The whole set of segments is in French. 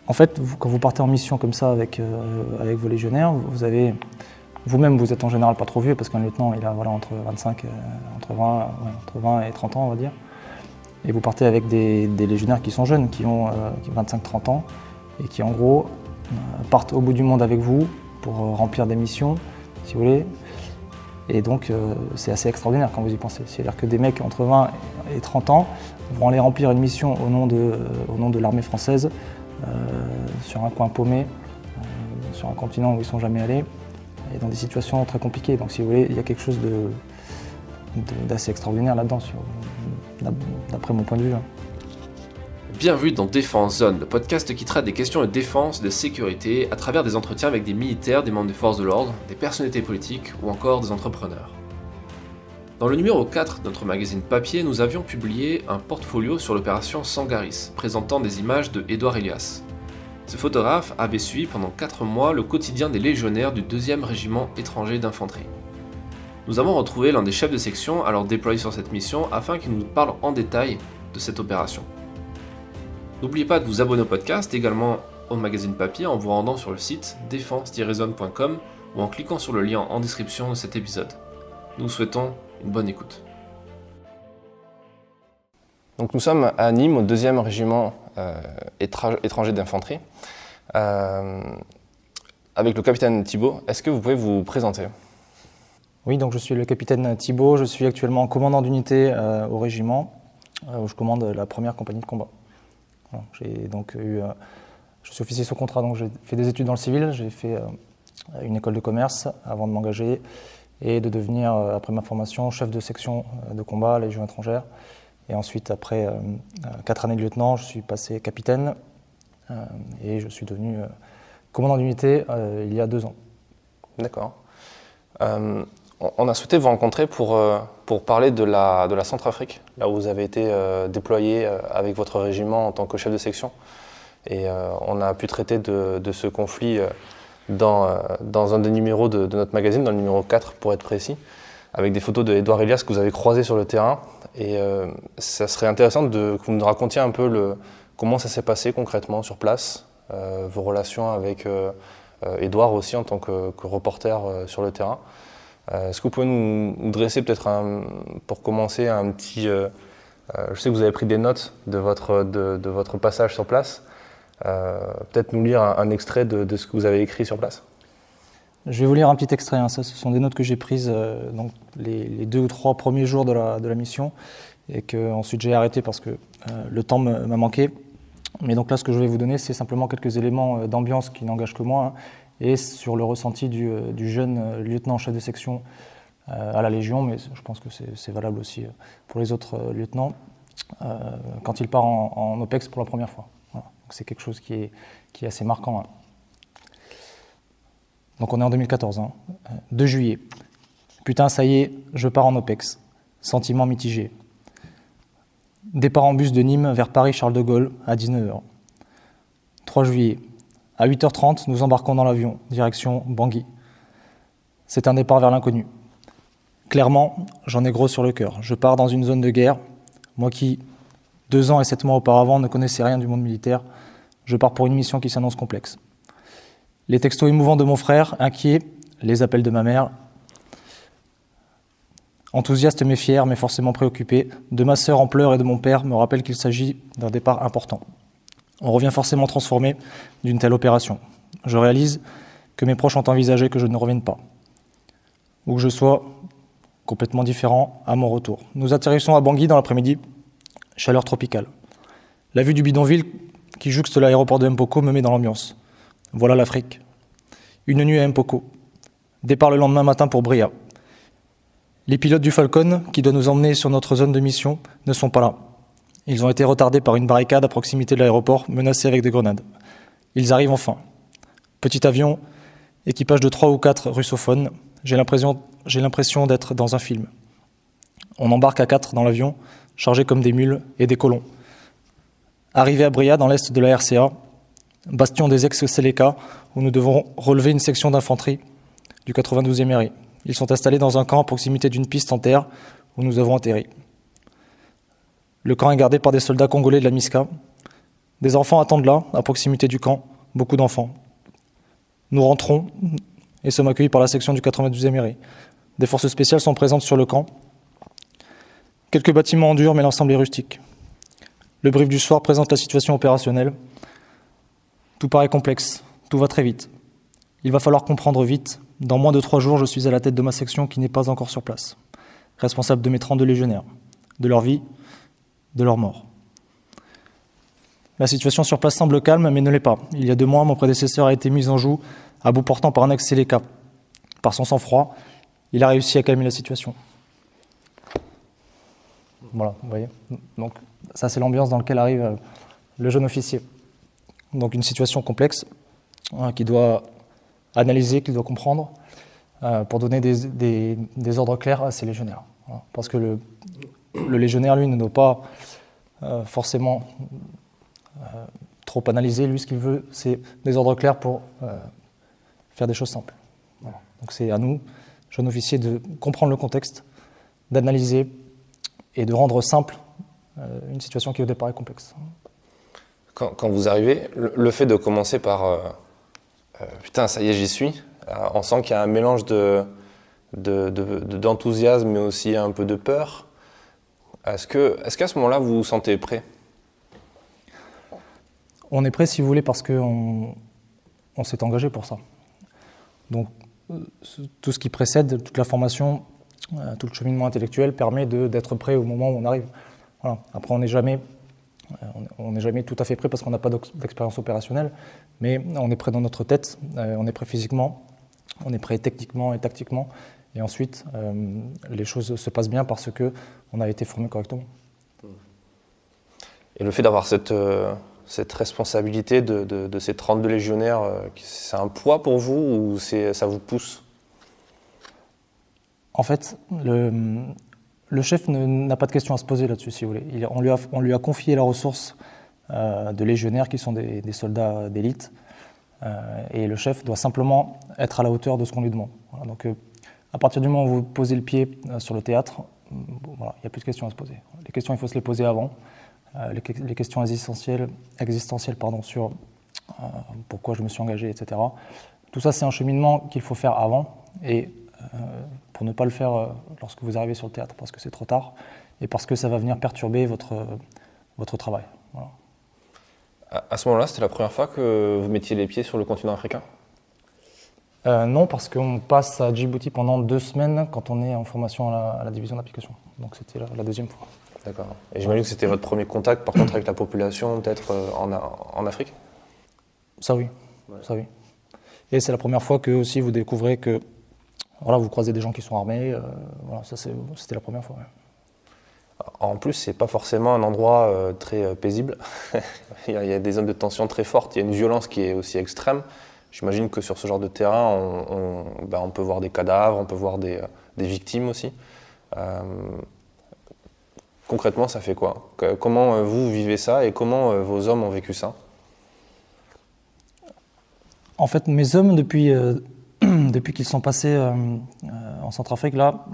En fait, quand vous partez en mission comme ça avec vos légionnaires, vous-même, vous êtes en général pas trop vieux, parce qu'un lieutenant, il a entre 20 et 30 ans, on va dire. Et vous partez avec des légionnaires qui sont jeunes, qui ont 25-30 ans, et qui en gros partent au bout du monde avec vous pour remplir des missions, si vous voulez. Et donc c'est assez extraordinaire quand vous y pensez. C'est-à-dire que des mecs entre 20 et 30 ans vont aller remplir une mission au nom de l'armée française sur un coin paumé, sur un continent où ils ne sont jamais allés, et dans des situations très compliquées. Donc si vous voulez, il y a quelque chose d'assez extraordinaire là-dedans, d'après mon point de vue. Bienvenue dans Défense Zone, le podcast qui traite des questions de défense et de sécurité à travers des entretiens avec des militaires, des membres des forces de l'ordre, des personnalités politiques ou encore des entrepreneurs. Dans le numéro 4 de notre magazine papier, nous avions publié un portfolio sur l'opération Sangaris, présentant des images de Édouard Elias. Ce photographe avait suivi pendant 4 mois le quotidien des légionnaires du 2e régiment étranger d'infanterie. Nous avons retrouvé l'un des chefs de section alors déployé sur cette mission afin qu'il nous parle en détail de cette opération. N'oubliez pas de vous abonner au podcast, également au magazine papier en vous rendant sur le site défense-zone.com ou en cliquant sur le lien en description de cet épisode. Nous vous souhaitons une bonne écoute. Donc nous sommes à Nîmes, au 2e régiment étranger d'infanterie, avec le capitaine Thibault. Est-ce que vous pouvez vous présenter ? Oui, donc je suis le capitaine Thibault, je suis actuellement commandant d'unité au régiment, où je commande la première compagnie de combat. Voilà, je suis officier sous contrat, donc j'ai fait des études dans le civil, j'ai fait une école de commerce avant de m'engager et de devenir, après ma formation, chef de section de combat à la Légion étrangère. Et ensuite, après 4 années de lieutenant, je suis passé capitaine et je suis devenu commandant d'unité il y a 2 ans. D'accord. On a souhaité vous rencontrer pour parler de la Centrafrique, là où vous avez été déployé avec votre régiment en tant que chef de section. Et on a pu traiter de ce conflit dans un des numéros de notre magazine, dans le numéro 4 pour être précis, avec des photos d'Édouard Elias que vous avez croisé sur le terrain. Et ça serait intéressant que vous nous racontiez un peu comment ça s'est passé concrètement sur place, vos relations avec Édouard aussi en tant que reporter sur le terrain. Est-ce que vous pouvez nous dresser peut-être pour commencer un petit... je sais que vous avez pris des notes de votre passage sur place. Peut-être nous lire un extrait de ce que vous avez écrit sur place. Je vais vous lire un petit extrait. Ça, ce sont des notes que j'ai prises donc les 2 ou 3 premiers jours de la mission et qu'ensuite j'ai arrêté parce que le temps m'a manqué. Mais donc là, ce que je vais vous donner, c'est simplement quelques éléments d'ambiance qui n'engagent que moi, et sur le ressenti du jeune lieutenant-chef de section à la Légion, mais je pense que c'est valable aussi pour les autres lieutenants, quand il part en OPEX pour la première fois. Voilà. Donc c'est quelque chose qui est assez marquant. Donc on est en 2014, 2 juillet. Putain, ça y est, je pars en OPEX. Sentiment mitigé. Départ en bus de Nîmes vers Paris-Charles de Gaulle à 19h. 3 juillet. À 8h30, nous embarquons dans l'avion, direction Bangui. C'est un départ vers l'inconnu. Clairement, j'en ai gros sur le cœur. Je pars dans une zone de guerre. Moi qui, 2 ans et 7 mois auparavant, ne connaissais rien du monde militaire, je pars pour une mission qui s'annonce complexe. Les textos émouvants de mon frère, inquiet, les appels de ma mère. Enthousiaste mais fier, mais forcément préoccupé, de ma sœur en pleurs et de mon père me rappellent qu'il s'agit d'un départ important. On revient forcément transformé d'une telle opération. Je réalise que mes proches ont envisagé que je ne revienne pas, ou que je sois complètement différent à mon retour. Nous atterrissons à Bangui dans l'après-midi, chaleur tropicale. La vue du bidonville qui jouxte l'aéroport de Mpoko me met dans l'ambiance. Voilà l'Afrique. Une nuit à Mpoko. Départ le lendemain matin pour Bria. Les pilotes du Falcon, qui doit nous emmener sur notre zone de mission, ne sont pas là. Ils ont été retardés par une barricade à proximité de l'aéroport, menacée avec des grenades. Ils arrivent enfin. Petit avion, équipage de 3 ou 4 russophones. J'ai l'impression d'être dans un film. On embarque à 4 dans l'avion, chargés comme des mules et des colons. Arrivé à Bria, dans l'est de la RCA, bastion des ex-Seleka, où nous devons relever une section d'infanterie du 92e RI. Ils sont installés dans un camp à proximité d'une piste en terre où nous avons atterri. Le camp est gardé par des soldats congolais de la MISCA. Des enfants attendent là, à proximité du camp, beaucoup d'enfants. Nous rentrons et sommes accueillis par la section du 92e IRI. Des forces spéciales sont présentes sur le camp. Quelques bâtiments en dur, mais l'ensemble est rustique. Le brief du soir présente la situation opérationnelle. Tout paraît complexe, tout va très vite. Il va falloir comprendre vite. Dans moins de 3 jours, je suis à la tête de ma section qui n'est pas encore sur place. Responsable de mes 32 légionnaires, de leur vie, de leur mort. La situation sur place semble calme, mais ne l'est pas. Il y a 2 mois, mon prédécesseur a été mis en joue, à bout portant par un accès Léka. Par son sang-froid, il a réussi à calmer la situation. Voilà, vous voyez. Donc, ça, c'est l'ambiance dans laquelle arrive le jeune officier. Donc, une situation complexe qu'il doit analyser, qu'il doit comprendre pour donner des ordres clairs à ses légionnaires. Voilà. Parce que le légionnaire, lui, ne doit pas forcément trop analyser. Lui, ce qu'il veut, c'est des ordres clairs pour faire des choses simples. Voilà. Donc, c'est à nous, jeunes officiers, de comprendre le contexte, d'analyser et de rendre simple une situation qui au départ est complexe. Quand vous arrivez, le fait de commencer par putain, ça y est, j'y suis, on sent qu'il y a un mélange d'enthousiasme mais aussi un peu de peur. Est-ce qu'à ce moment-là, vous vous sentez prêt? On est prêt, si vous voulez, parce qu'on s'est engagé pour ça. Donc, tout ce qui précède, toute la formation, tout le cheminement intellectuel permet d'être prêt au moment où on arrive. Voilà. Après, on n'est jamais tout à fait prêt parce qu'on n'a pas d'expérience opérationnelle, mais on est prêt dans notre tête, on est prêt physiquement, on est prêt techniquement et tactiquement, et ensuite, les choses se passent bien parce qu'on a été formé correctement. Et le fait d'avoir cette responsabilité de ces 32 légionnaires, c'est un poids pour vous ou ça vous pousse? En fait, le chef n'a pas de questions à se poser là-dessus, si vous voulez. On lui a confié la ressource de légionnaires qui sont des soldats d'élite, et le chef doit simplement être à la hauteur de ce qu'on lui demande. Voilà, donc, à partir du moment où vous posez le pied sur le théâtre, voilà, il n'y a plus de questions à se poser. Les questions, il faut se les poser avant. Les questions existentielles sur pourquoi je me suis engagé, etc. Tout ça, c'est un cheminement qu'il faut faire avant, et pour ne pas le faire lorsque vous arrivez sur le théâtre, parce que c'est trop tard, et parce que ça va venir perturber votre travail. Voilà. À ce moment-là, c'était la première fois que vous mettiez les pieds sur le continent africain? Non, parce qu'on passe à Djibouti pendant 2 semaines quand on est en formation à la division d'application. Donc c'était la 2e fois. D'accord. Et j'imagine que c'était votre premier contact, par contre, avec la population, peut-être en Afrique? Ça oui, ouais. Ça oui. Et c'est la première fois que aussi vous découvrez que voilà, vous croisez des gens qui sont armés. Voilà, c'était la première fois. Ouais. En plus, c'est pas forcément un endroit très paisible. Il y a des zones de tension très fortes. Il y a une violence qui est aussi extrême. J'imagine que sur ce genre de terrain, on peut voir des cadavres, on peut voir des victimes aussi. Concrètement, ça fait quoi? Comment vous vivez ça et comment vos hommes ont vécu ça? En fait, mes hommes, depuis qu'ils sont passés en Centrafrique, là,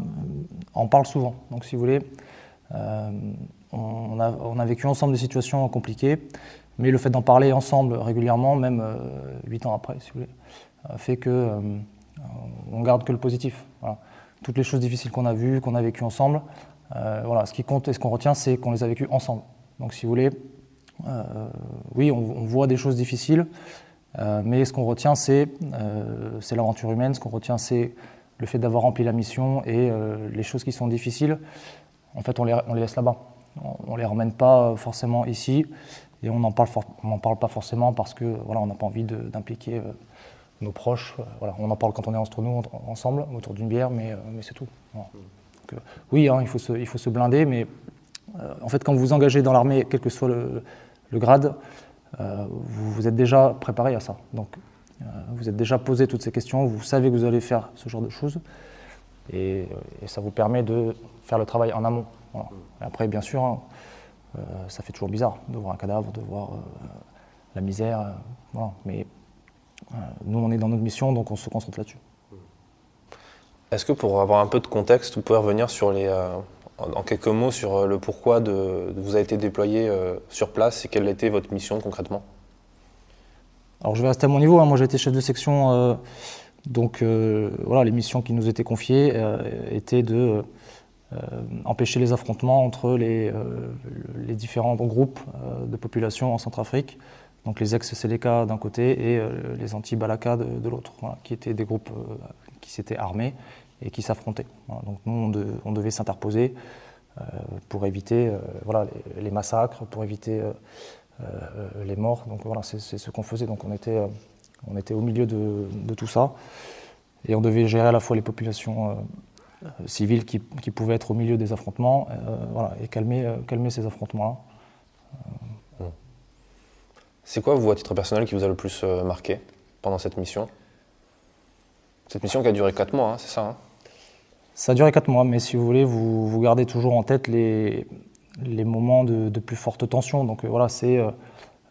en parlent souvent. Donc, si vous voulez, on a vécu ensemble des situations compliquées, mais le fait d'en parler ensemble régulièrement, même 8 ans après, si vous voulez, fait qu'on garde que le positif. Voilà. Toutes les choses difficiles qu'on a vues, qu'on a vécues ensemble, voilà, ce qui compte et ce qu'on retient, c'est qu'on les a vécues ensemble. Donc, si vous voulez, oui, on voit des choses difficiles, mais ce qu'on retient, c'est l'aventure humaine. Ce qu'on retient, c'est le fait d'avoir rempli la mission, et les choses qui sont difficiles, en fait, on les laisse là-bas. On ne les ramène pas forcément ici, et on n'en parle pas forcément parce que voilà, on n'a pas envie d'impliquer nos proches. Voilà. On en parle quand on est entre nous, ensemble, autour d'une bière, mais c'est tout. Voilà. Donc, oui, hein, il faut se blinder, mais en fait, quand vous vous engagez dans l'armée, quel que soit le grade, vous êtes déjà préparé à ça. Donc, vous êtes déjà posé toutes ces questions, vous savez que vous allez faire ce genre de choses, et ça vous permet de faire le travail en amont. Voilà. Et après, bien sûr, hein, ça fait toujours bizarre de voir un cadavre, de voir la misère. Voilà. Mais nous, on est dans notre mission, donc on se concentre là-dessus. Est-ce que pour avoir un peu de contexte, vous pouvez revenir sur en quelques mots sur le pourquoi vous avez été déployé sur place et quelle était votre mission concrètement? Alors je vais rester à mon niveau, hein. Moi j'ai été chef de section, voilà, les missions qui nous étaient confiées étaient de empêcher les affrontements entre les différents groupes de population en Centrafrique, donc les ex-Séléka d'un côté et les anti-Balaka de l'autre, voilà, qui étaient des groupes qui s'étaient armés et qui s'affrontaient. Voilà, donc nous, on devait s'interposer pour éviter voilà, les massacres, pour éviter les morts. Donc voilà, c'est ce qu'on faisait. Donc on était au milieu de tout ça et on devait gérer à la fois les populations civiles qui pouvaient être au milieu des affrontements, voilà, et calmer ces affrontements-là. C'est quoi, vous, à titre personnel, qui vous a le plus marqué pendant cette mission? Cette mission qui a duré 4 mois, hein, c'est ça, hein? Ça a duré 4 mois, mais si vous voulez, vous gardez toujours en tête les moments de plus forte tension. Donc voilà, c'est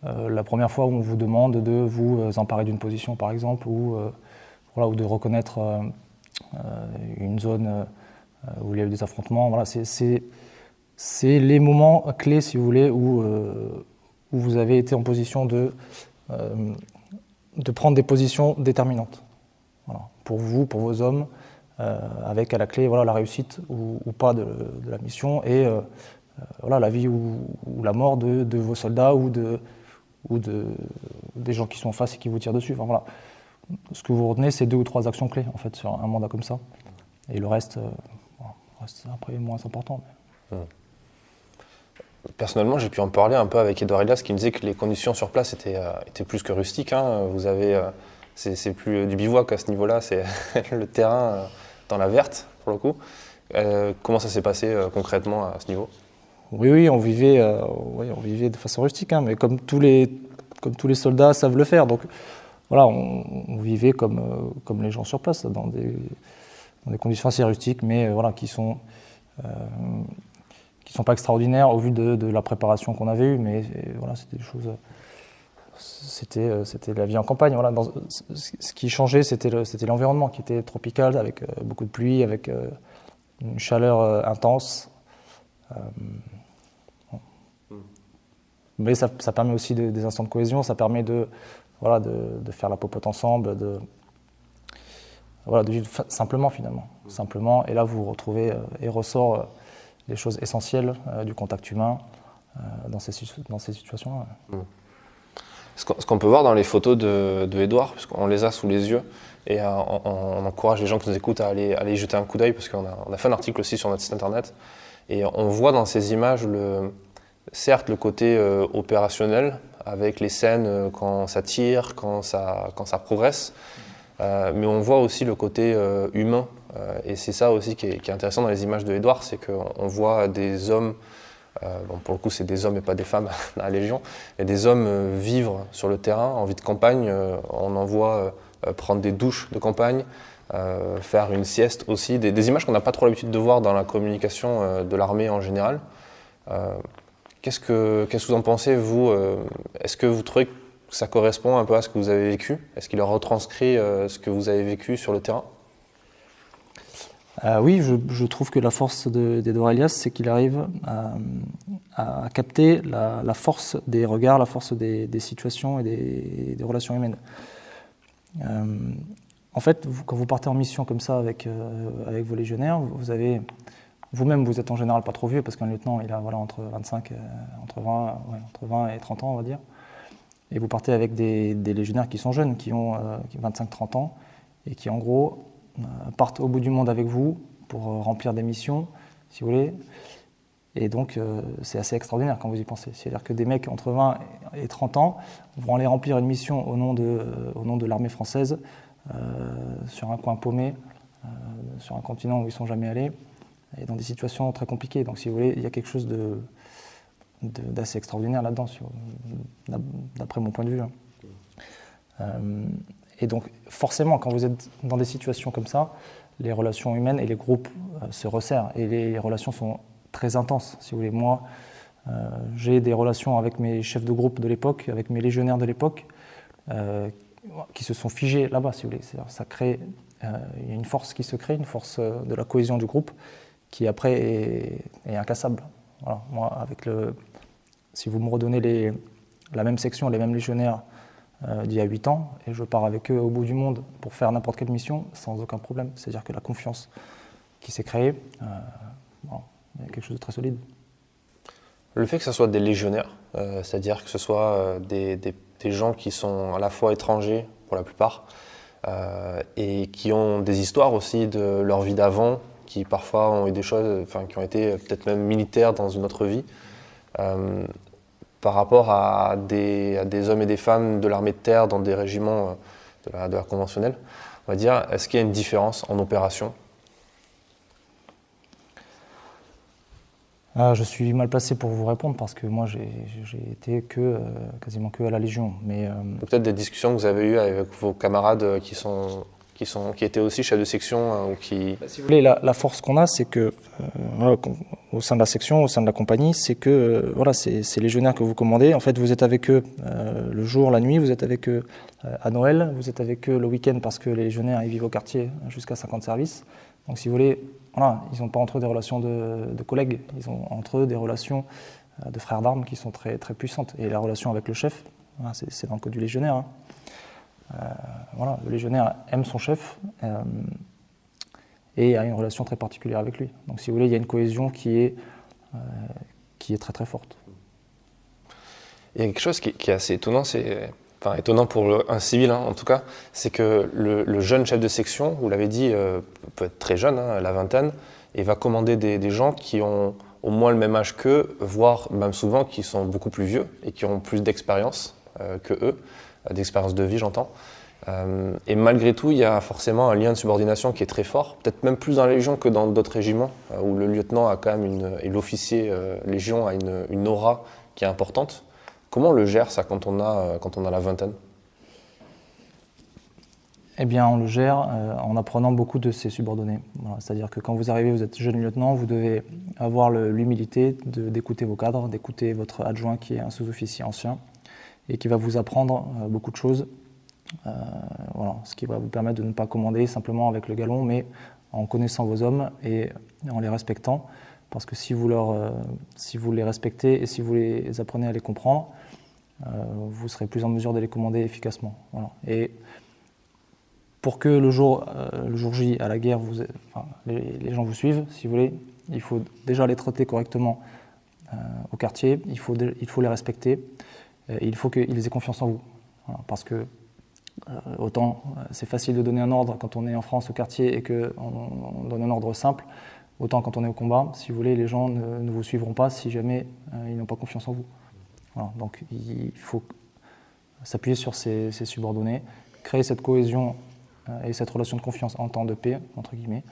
la première fois où on vous demande de vous emparer d'une position, par exemple, ou de reconnaître une zone où il y a eu des affrontements. Voilà, c'est les moments clés, si vous voulez, où vous avez été en position de prendre des positions déterminantes. Voilà, pour vous, pour vos hommes, avec à la clé voilà, la réussite ou pas de la mission et voilà, la vie ou la mort de vos soldats ou des gens qui sont en face et qui vous tirent dessus. Enfin, voilà. Ce que vous retenez, c'est 2 ou 3 actions clés en fait, sur un mandat comme ça. Et le reste, reste après moins important. Mais... Personnellement, j'ai pu en parler un peu avec Edouard Elias qui me disait que les conditions sur place étaient plus que rustiques, hein. Vous avez, c'est plus du bivouac à ce niveau-là, c'est le terrain dans la verte pour le coup. Comment ça s'est passé concrètement à ce niveau? Oui, on vivait de façon rustique, hein, mais comme tous les soldats savent le faire. Donc voilà, on vivait comme les gens sur place, dans des conditions assez rustiques, mais voilà, qui sont pas extraordinaires au vu de la préparation qu'on avait eue, mais voilà, c'était des choses. C'était la vie en campagne. Voilà. Ce qui changeait, c'était l'environnement qui était tropical, avec beaucoup de pluie, avec une chaleur intense. Mais ça permet aussi des instants de cohésion, ça permet de faire la popote ensemble, de vivre simplement finalement. Simplement, et là vous retrouvez et ressort les choses essentielles du contact humain dans ces situations-là. Ce qu'on peut voir dans les photos de Edouard, parce qu'on les a sous les yeux, et on encourage les gens qui nous écoutent à aller y jeter un coup d'œil, parce qu'on a fait un article aussi sur notre site internet, et on voit dans ces images certes le côté opérationnel, avec les scènes quand ça tire, quand ça progresse, mais on voit aussi le côté humain, et c'est ça aussi qui est intéressant dans les images de Edouard, c'est qu'on voit des hommes, bon, pour le coup c'est des hommes et pas des femmes dans la Légion, et des hommes vivre sur le terrain en vie de campagne. On en voit prendre des douches de campagne, faire une sieste aussi, des images qu'on n'a pas trop l'habitude de voir dans la communication de l'armée en général. Qu'est-ce que vous en pensez, vous? Est-ce que vous trouvez que ça correspond un peu à ce que vous avez vécu? Est-ce qu'il a retranscrit ce que vous avez vécu sur le terrain? Oui, je trouve que la force d'Edouard Elias, c'est qu'il arrive à capter la force des regards, la force des situations et des relations humaines. En fait, quand vous partez en mission comme ça avec vos légionnaires, vous-même, vous êtes en général pas trop vieux, parce qu'un lieutenant, il a entre 20 et 30 ans, on va dire. Et vous partez avec des légionnaires qui sont jeunes, qui ont 25-30 ans, et qui, en gros, partent au bout du monde avec vous pour remplir des missions, si vous voulez. Et donc, c'est assez extraordinaire quand vous y pensez. C'est-à-dire que des mecs entre 20 et 30 ans vont aller remplir une mission au nom de l'armée française, sur un coin paumé, sur un continent où ils ne sont jamais allés, et dans des situations très compliquées. Donc, si vous voulez, il y a quelque chose d'assez extraordinaire là-dedans, d'après mon point de vue. Et donc, forcément, quand vous êtes dans des situations comme ça, les relations humaines et les groupes se resserrent, et les relations sont très intenses. Si vous voulez, moi, j'ai des relations avec mes chefs de groupe de l'époque, avec mes légionnaires de l'époque, qui se sont figés là-bas, si vous voulez. Ça crée, il y a une force qui se crée, une force de la cohésion du groupe, qui après est incassable. Voilà. Moi, si vous me redonnez la même section, les mêmes légionnaires d'il y a 8 ans, et je pars avec eux au bout du monde pour faire n'importe quelle mission, sans aucun problème. C'est-à-dire que la confiance qui s'est créée, il y a quelque chose de très solide. Le fait que ce soit des légionnaires, c'est-à-dire que ce soit des gens qui sont à la fois étrangers, pour la plupart, et qui ont des histoires aussi de leur vie d'avant, qui parfois ont eu des choses, qui ont été peut-être même militaires dans une autre vie, par rapport à des hommes et des femmes de l'armée de terre dans des régiments de la conventionnelle, on va dire, est-ce qu'il y a une différence en opération ? Je suis mal placé pour vous répondre parce que moi j'ai été quasiment que à la Légion. Mais peut-être des discussions que vous avez eues avec vos camarades qui étaient aussi chefs de section ou qui. Si vous voulez, la force qu'on a, c'est que au sein de la section, au sein de la compagnie, c'est que ces légionnaires que vous commandez, en fait, vous êtes avec eux le jour, la nuit, vous êtes avec eux à Noël, vous êtes avec eux le week-end parce que les légionnaires ils vivent au quartier jusqu'à 50 services. Donc si vous voulez, ils n'ont pas entre eux des relations de collègues, ils ont entre eux des relations de frères d'armes qui sont très, très puissantes. Et la relation avec le chef, c'est dans le code du légionnaire. Le légionnaire aime son chef et a une relation très particulière avec lui. Donc si vous voulez, il y a une cohésion qui est très très forte. Il y a quelque chose qui est assez étonnant, étonnant pour un civil en tout cas, c'est que le jeune chef de section, vous l'avez dit, peut être très jeune, la vingtaine, et va commander des gens qui ont au moins le même âge qu'eux, voire même souvent qui sont beaucoup plus vieux et qui ont plus d'expérience que eux, d'expérience de vie j'entends. Et malgré tout, il y a forcément un lien de subordination qui est très fort, peut-être même plus dans la Légion que dans d'autres régiments, où le lieutenant a quand même et l'officier Légion a une aura qui est importante. Comment on le gère ça quand on a la vingtaine ? Eh bien, on le gère en apprenant beaucoup de ses subordonnés. C'est-à-dire que quand vous arrivez, vous êtes jeune lieutenant, vous devez avoir l'humilité d'écouter vos cadres, d'écouter votre adjoint qui est un sous-officier ancien et qui va vous apprendre beaucoup de choses. Ce qui va vous permettre de ne pas commander simplement avec le galon, mais en connaissant vos hommes et en les respectant. Parce que si vous les respectez et si vous les apprenez à les comprendre, vous serez plus en mesure de les commander efficacement. Voilà. Et pour que le jour J, à la guerre, les gens vous suivent, si vous voulez, il faut déjà les traiter correctement au quartier, il faut les respecter, et il faut qu'ils aient confiance en vous. Voilà. Parce que autant c'est facile de donner un ordre quand on est en France au quartier et qu'on donne un ordre simple, autant quand on est au combat, si vous voulez, les gens ne vous suivront pas si jamais ils n'ont pas confiance en vous. Voilà, donc il faut s'appuyer sur ses subordonnés, créer cette cohésion et cette relation de confiance en temps de paix, entre guillemets,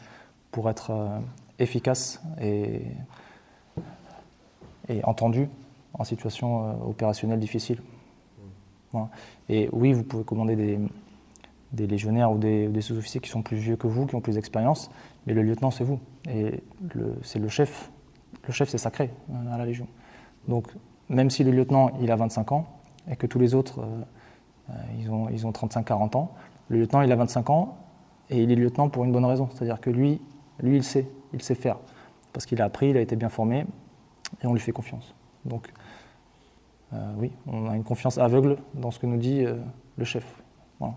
pour être efficace et entendu en situation opérationnelle difficile. Voilà. Et oui, vous pouvez commander des légionnaires ou des sous-officiers qui sont plus vieux que vous, qui ont plus d'expérience, mais le lieutenant, c'est vous. Et c'est le chef. Le chef, c'est sacré à la Légion. Donc, même si le lieutenant, il a 25 ans, et que tous les autres, ils ont 35-40 ans, le lieutenant, il a 25 ans, et il est lieutenant pour une bonne raison. C'est-à-dire que lui, il sait faire. Parce qu'il a appris, il a été bien formé, et on lui fait confiance. Donc, oui, on a une confiance aveugle dans ce que nous dit le chef. Voilà.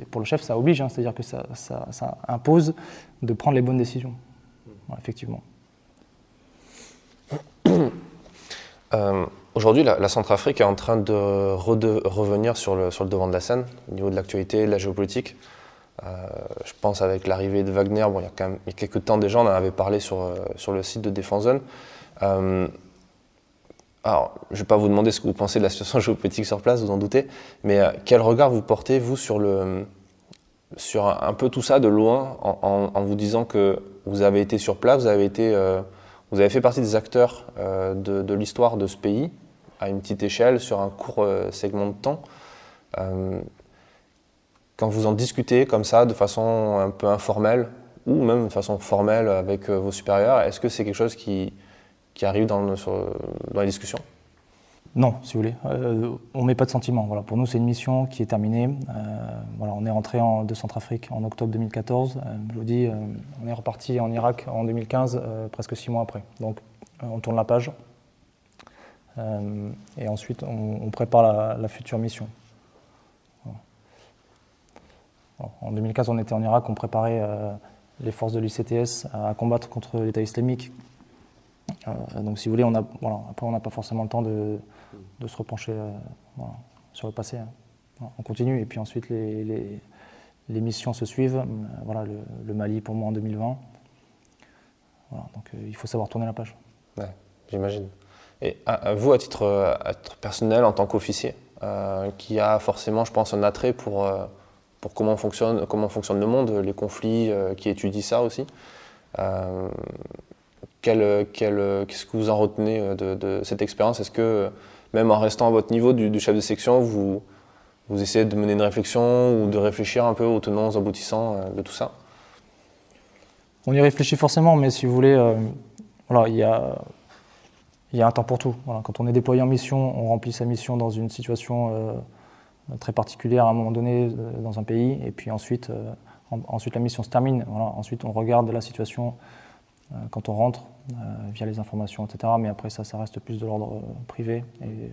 Pour le chef, ça oblige, c'est-à-dire que ça impose de prendre les bonnes décisions. Voilà, effectivement. Aujourd'hui, la Centrafrique est en train de revenir sur le devant de la scène, au niveau de l'actualité, de la géopolitique. Je pense avec l'arrivée de Wagner, il y a quand même quelques temps déjà, on en avait parlé sur le site de Défense Zone. Alors, je ne vais pas vous demander ce que vous pensez de la situation géopolitique sur place, vous en doutez, mais quel regard vous portez, vous, sur un peu tout ça de loin, en vous disant que vous avez été sur place, vous avez fait partie des acteurs de l'histoire de ce pays, à une petite échelle, sur un court segment de temps. Quand vous en discutez comme ça, de façon un peu informelle, ou même de façon formelle avec vos supérieurs, est-ce que c'est quelque chose qui arrive dans les discussions ? Non, si vous voulez. On ne met pas de sentiment. Voilà. Pour nous, c'est une mission qui est terminée. Voilà, on est rentré de Centrafrique en octobre 2014. Je vous dis, on est reparti en Irak en 2015, presque 6 mois après. Donc, on tourne la page. Et ensuite, on prépare la future mission. Voilà. Bon, en 2015, on était en Irak, on préparait les forces de l'ICTS à combattre contre l'État islamique. Donc, si vous voulez, après, on n'a pas forcément le temps de se repencher sur le passé. Voilà, on continue, et puis ensuite, les missions se suivent. Voilà, le Mali, pour moi, en 2020. Voilà, donc, il faut savoir tourner la page. Ouais, j'imagine. Et vous, à titre personnel, en tant qu'officier, qui a forcément, je pense, un attrait pour comment fonctionne le monde, les conflits, qui étudie ça aussi, qu'est-ce que vous en retenez de cette expérience? Est-ce que, même en restant à votre niveau du chef de section, vous essayez de mener une réflexion ou de réfléchir un peu aux tenants, aux aboutissants de tout ça? On y réfléchit forcément, mais si vous voulez, voilà, il y a un temps pour tout. Voilà, quand on est déployé en mission, on remplit sa mission dans une situation très particulière à un moment donné dans un pays, et puis ensuite la mission se termine. Voilà, ensuite, on regarde la situation quand on rentre, via les informations, etc. Mais après ça reste plus de l'ordre privé. Et...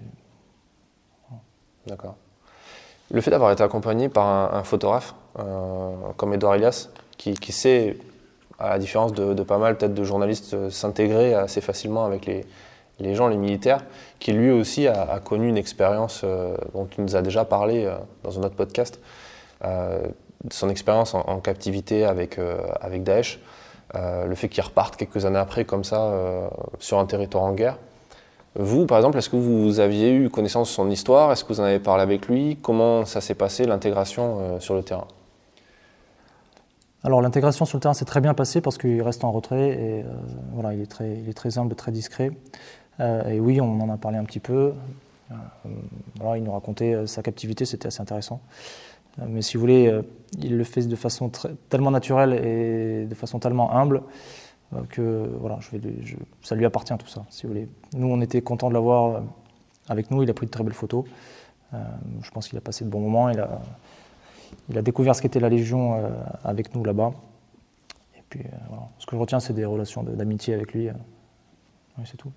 Voilà. D'accord. Le fait d'avoir été accompagné par un photographe comme Edouard Elias, qui sait, à la différence de pas mal peut-être de journalistes, s'intégrer assez facilement avec les gens, les militaires, qui lui aussi a connu une expérience dont tu nous as déjà parlé dans un autre podcast, son expérience en captivité avec Daesh, le fait qu'il reparte quelques années après comme ça sur un territoire en guerre. Vous, par exemple, est-ce que vous aviez eu connaissance de son histoire? Est-ce que vous en avez parlé avec lui? Comment ça s'est passé, l'intégration sur le terrain? Alors l'intégration sur le terrain s'est très bien passée parce qu'il reste en retrait et voilà, il est très humble, très discret. Et oui, on en a parlé un petit peu. Voilà, il nous racontait sa captivité, c'était assez intéressant. Mais si vous voulez, il le fait de façon tellement naturelle et de façon tellement humble que voilà, ça lui appartient tout ça, si vous voulez. Nous, on était contents de l'avoir avec nous, il a pris de très belles photos. Je pense qu'il a passé de bons moments, il a découvert ce qu'était la Légion avec nous là-bas. Et puis voilà, ce que je retiens, c'est des relations d'amitié avec lui. Oui, c'est tout.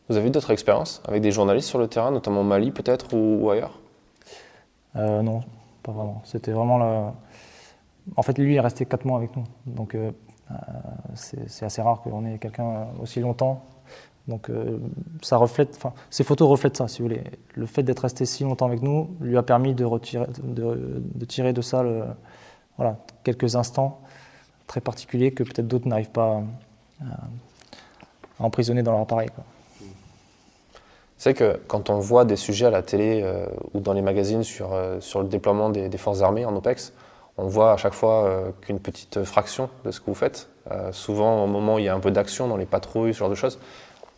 Vous avez eu d'autres expériences avec des journalistes sur le terrain, notamment au Mali peut-être ou ailleurs? Non, pas vraiment. C'était vraiment En fait, lui, il est resté 4 mois avec nous. Donc, c'est assez rare qu'on ait quelqu'un aussi longtemps. Donc, ça reflète... Enfin, ces photos reflètent ça, si vous voulez. Le fait d'être resté si longtemps avec nous lui a permis de tirer de ça voilà, quelques instants très particuliers que peut-être d'autres n'arrivent pas à emprisonner dans leur appareil, quoi. C'est que quand on voit des sujets à la télé ou dans les magazines sur le déploiement des forces armées en OPEX, on voit à chaque fois qu'une petite fraction de ce que vous faites. Souvent, au moment où il y a un peu d'action dans les patrouilles, ce genre de choses.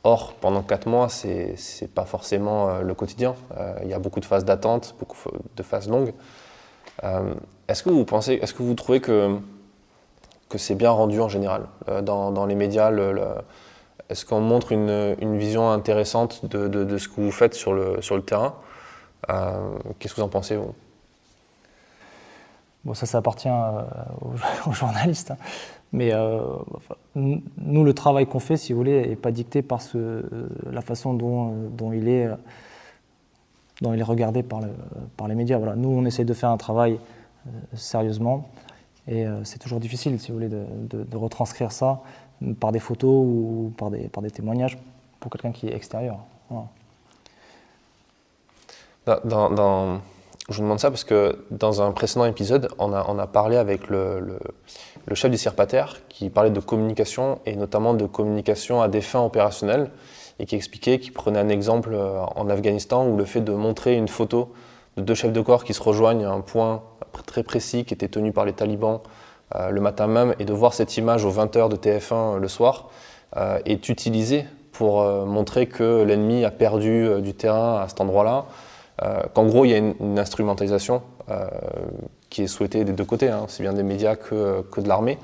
Or, pendant 4 mois, c'est pas forcément le quotidien. Il y a beaucoup de phases d'attente, beaucoup de phases longues. Est-ce que vous trouvez que c'est bien rendu en général dans les médias? Est-ce qu'on montre une vision intéressante de ce que vous faites sur le terrain? Qu'est-ce que vous en pensez, vous? Bon, ça appartient aux journalistes. Hein. Mais nous, le travail qu'on fait, si vous voulez, n'est pas dicté par la façon dont il est regardé par les médias. Voilà. Nous, on essaie de faire un travail sérieusement. Et c'est toujours difficile, si vous voulez, de retranscrire ça par des photos ou par des témoignages pour quelqu'un qui est extérieur. Voilà. Je vous demande ça parce que dans un précédent épisode, on a parlé avec le chef du CIRPATER qui parlait de communication et notamment de communication à des fins opérationnelles et qui expliquait qu'il prenait un exemple en Afghanistan où le fait de montrer une photo de 2 chefs de corps qui se rejoignent à un point très précis qui était tenu par les talibans le matin même et de voir cette image aux 20h de TF1 le soir est utilisé pour montrer que l'ennemi a perdu du terrain à cet endroit-là, qu'en gros il y a une instrumentalisation qui est souhaitée des deux côtés, hein, aussi bien des médias que de l'armée.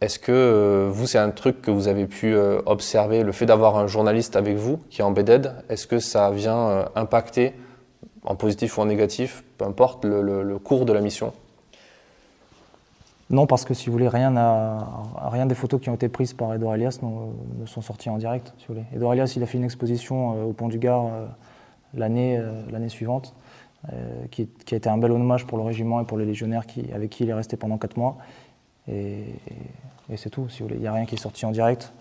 Est-ce que vous, c'est un truc que vous avez pu observer, le fait d'avoir un journaliste avec vous qui est embedded, est-ce que ça vient impacter, en positif ou en négatif, peu importe, le cours de la mission? Non, parce que si vous voulez, rien des photos qui ont été prises par Édouard Elias ne sont sorties en direct. Si vous voulez. Édouard Elias, il a fait une exposition au Pont du Gard l'année suivante, qui a été un bel hommage pour le régiment et pour les légionnaires avec qui il est resté pendant 4 mois. Et c'est tout, si vous voulez. Il n'y a rien qui est sorti en direct.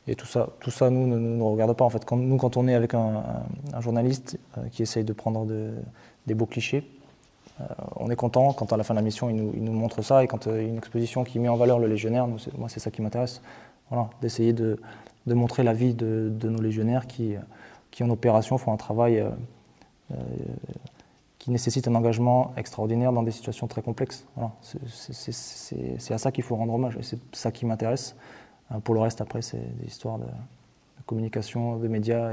Et tout ça nous, ne nous regarde pas. En fait, quand on est avec un journaliste qui essaye de prendre des beaux clichés, on est content quand à la fin de la mission, il nous montre ça. Et quand il y a une exposition qui met en valeur le légionnaire, moi, c'est ça qui m'intéresse. Voilà, d'essayer de montrer la vie de nos légionnaires qui en opération font un travail qui nécessite un engagement extraordinaire dans des situations très complexes. Voilà. C'est à ça qu'il faut rendre hommage, et c'est ça qui m'intéresse. Pour le reste, après, c'est des histoires de communication, de médias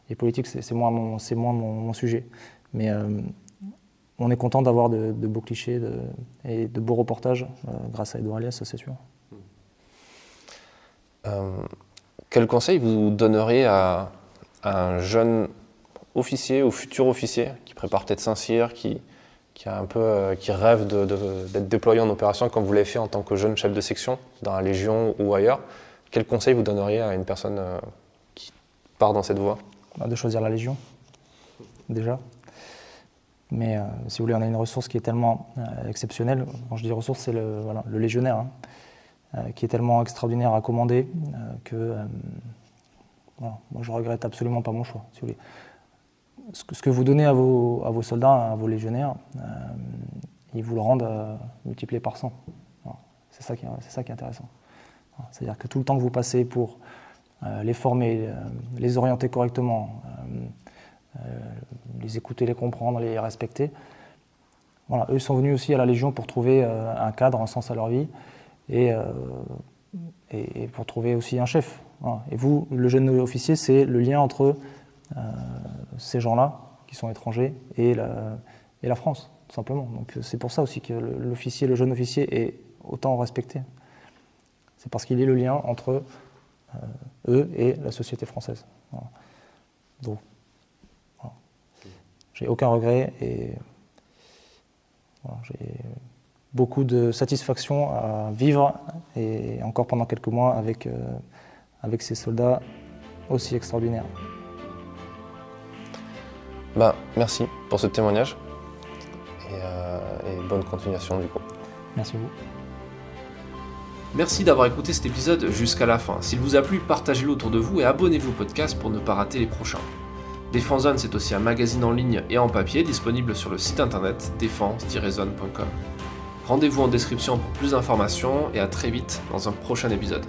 et politique, c'est moins mon sujet. Mais on est content d'avoir de beaux clichés et de beaux reportages grâce à Édouard Elias, ça c'est sûr. Quel conseil vous donneriez à un jeune officier ou futur officier qui prépare peut-être Saint-Cyr, qui rêve d'être déployé en opération comme vous l'avez fait en tant que jeune chef de section dans la Légion ou ailleurs? Quel conseil vous donneriez à une personne qui part dans cette voie? De choisir la Légion, déjà. Mais si vous voulez, on a une ressource qui est tellement exceptionnelle. Quand je dis ressource, c'est le légionnaire, qui est tellement extraordinaire à commander que moi je regrette absolument pas mon choix. Si vous voulez. Ce que vous donnez à vos soldats, à vos légionnaires, ils vous le rendent multiplié par 100. C'est ça qui est intéressant. C'est-à-dire que tout le temps que vous passez pour les former, les orienter correctement, les écouter, les comprendre, les respecter. Voilà, eux sont venus aussi à la Légion pour trouver un cadre, un sens à leur vie et pour trouver aussi un chef. Voilà. Et vous, le jeune officier, c'est le lien entre ces gens-là qui sont étrangers et la France, tout simplement. Donc c'est pour ça aussi que le jeune officier est autant respecté. C'est parce qu'il est le lien entre eux et la société française. Voilà. Donc, voilà. J'ai aucun regret et voilà, j'ai beaucoup de satisfaction à vivre et encore pendant quelques mois avec ces soldats aussi extraordinaires. Merci pour ce témoignage et bonne continuation du coup. Merci à vous. Merci d'avoir écouté cet épisode jusqu'à la fin. S'il vous a plu, partagez-le autour de vous et abonnez-vous au podcast pour ne pas rater les prochains. Défense Zone, c'est aussi un magazine en ligne et en papier disponible sur le site internet défense-zone.com. Rendez-vous en description pour plus d'informations et à très vite dans un prochain épisode.